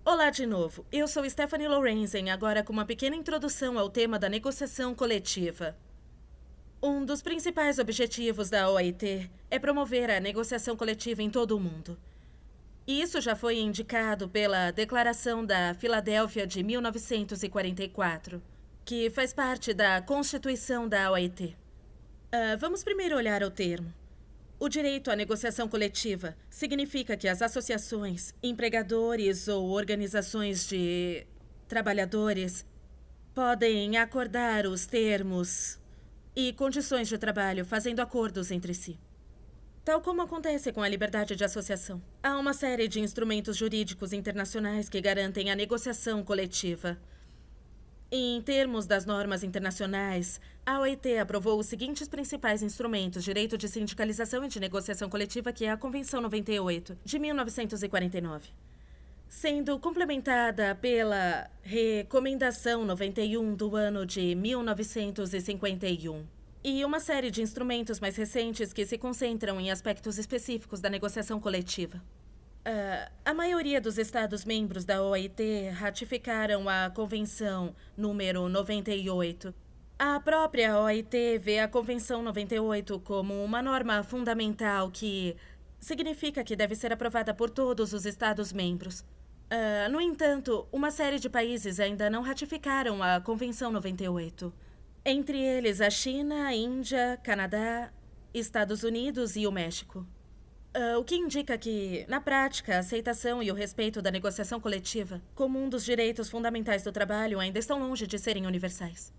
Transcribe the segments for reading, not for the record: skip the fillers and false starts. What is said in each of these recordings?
Olá de novo. Eu sou Stephanie Lorenzen, agora com uma pequena introdução ao tema da negociação coletiva. Um dos principais objetivos da OIT é promover a negociação coletiva em todo o mundo. E isso já foi indicado pela Declaração da Filadélfia de 1944, que faz parte da Constituição da OIT. Vamos primeiro olhar o termo. O direito à negociação coletiva significa que as associações, empregadores ou organizações de trabalhadores podem acordar os termos e condições de trabalho fazendo acordos entre si. Tal como acontece com a liberdade de associação, há uma série de instrumentos jurídicos internacionais que garantem a negociação coletiva. Em termos das normas internacionais, a OIT aprovou os seguintes principais instrumentos: direito de sindicalização e de negociação coletiva, que é a Convenção 98, de 1949, sendo complementada pela Recomendação 91, do ano de 1951. E uma série de instrumentos mais recentes que se concentram em aspectos específicos da negociação coletiva. A maioria dos Estados-membros da OIT ratificaram a Convenção número 98. A própria OIT vê a Convenção 98 como uma norma fundamental que significa que deve ser aprovada por todos os Estados-membros. No entanto, uma série de países ainda não ratificaram a Convenção 98. Entre eles, a China, a Índia, Canadá, Estados Unidos e o México. O que indica que, na prática, a aceitação e o respeito da negociação coletiva, como um dos direitos fundamentais do trabalho, ainda estão longe de serem universais.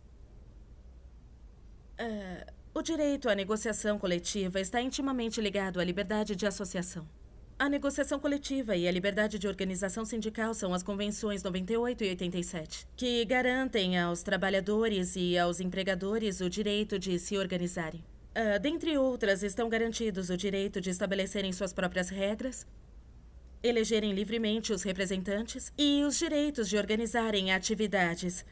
O direito à negociação coletiva está intimamente ligado à liberdade de associação. A negociação coletiva e a liberdade de organização sindical são as convenções 98 e 87, que garantem aos trabalhadores e aos empregadores o direito de se organizarem. Dentre outras, estão garantidos o direito de estabelecerem suas próprias regras, elegerem livremente os representantes e os direitos de organizarem atividades.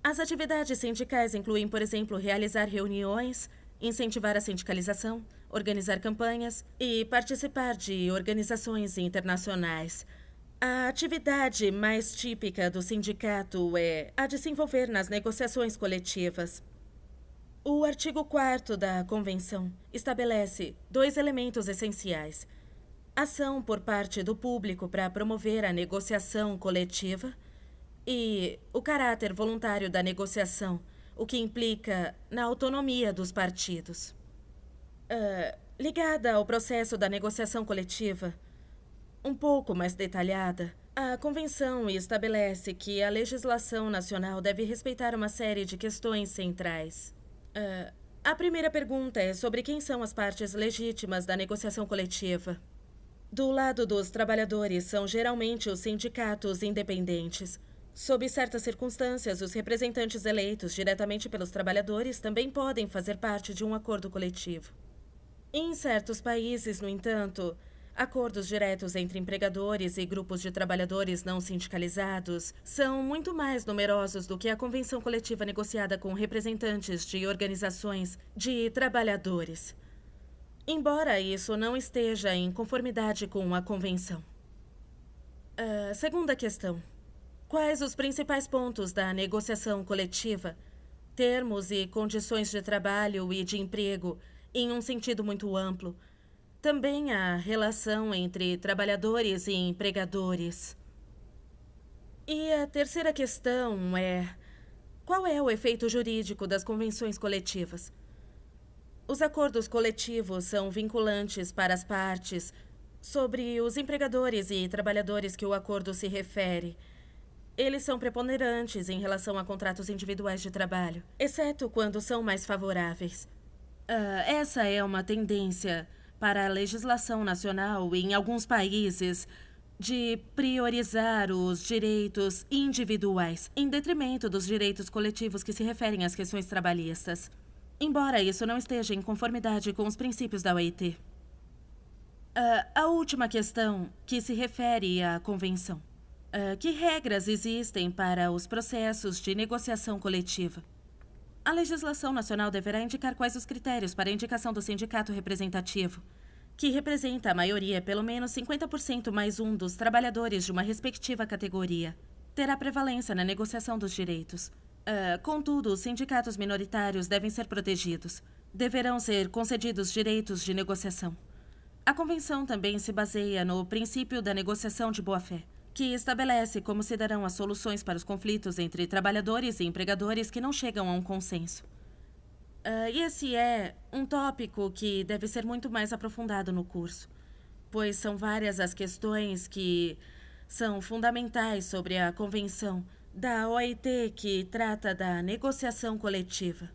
As atividades sindicais incluem, por exemplo, realizar reuniões, incentivar a sindicalização, organizar campanhas e participar de organizações internacionais. A atividade mais típica do sindicato é a de se envolver nas negociações coletivas. O artigo 4º da Convenção estabelece 2 elementos essenciais: ação por parte do público para promover a negociação coletiva e o caráter voluntário da negociação, o que implica na autonomia dos partidos. Ligada ao processo da negociação coletiva, um pouco mais detalhada, a Convenção estabelece que a legislação nacional deve respeitar uma série de questões centrais. A primeira pergunta é sobre quem são as partes legítimas da negociação coletiva. Do lado dos trabalhadores, são geralmente os sindicatos independentes. Sob certas circunstâncias, os representantes eleitos diretamente pelos trabalhadores também podem fazer parte de um acordo coletivo. Em certos países, no entanto, acordos diretos entre empregadores e grupos de trabalhadores não sindicalizados são muito mais numerosos do que a convenção coletiva negociada com representantes de organizações de trabalhadores, embora isso não esteja em conformidade com a convenção. Segunda questão: quais os principais pontos da negociação coletiva, termos e condições de trabalho e de emprego em um sentido muito amplo? Também a relação entre trabalhadores e empregadores. E a terceira questão é: qual é o efeito jurídico das convenções coletivas? Os acordos coletivos são vinculantes para as partes sobre os empregadores e trabalhadores que o acordo se refere. Eles são preponderantes em relação a contratos individuais de trabalho, exceto quando são mais favoráveis. Essa é uma tendência para a legislação nacional em alguns países de priorizar os direitos individuais em detrimento dos direitos coletivos que se referem às questões trabalhistas, embora isso não esteja em conformidade com os princípios da OIT. A última questão, que se refere à convenção. Que regras existem para os processos de negociação coletiva? A legislação nacional deverá indicar quais os critérios para a indicação do sindicato representativo, que representa a maioria, pelo menos 50% mais um dos trabalhadores de uma respectiva categoria, terá prevalência na negociação dos direitos. Contudo, os sindicatos minoritários devem ser protegidos. Deverão ser concedidos direitos de negociação. A convenção também se baseia no princípio da negociação de boa-fé, que estabelece como se darão as soluções para os conflitos entre trabalhadores e empregadores que não chegam a um consenso. E esse é um tópico que deve ser muito mais aprofundado no curso, pois são várias as questões que são fundamentais sobre a convenção da OIT que trata da negociação coletiva.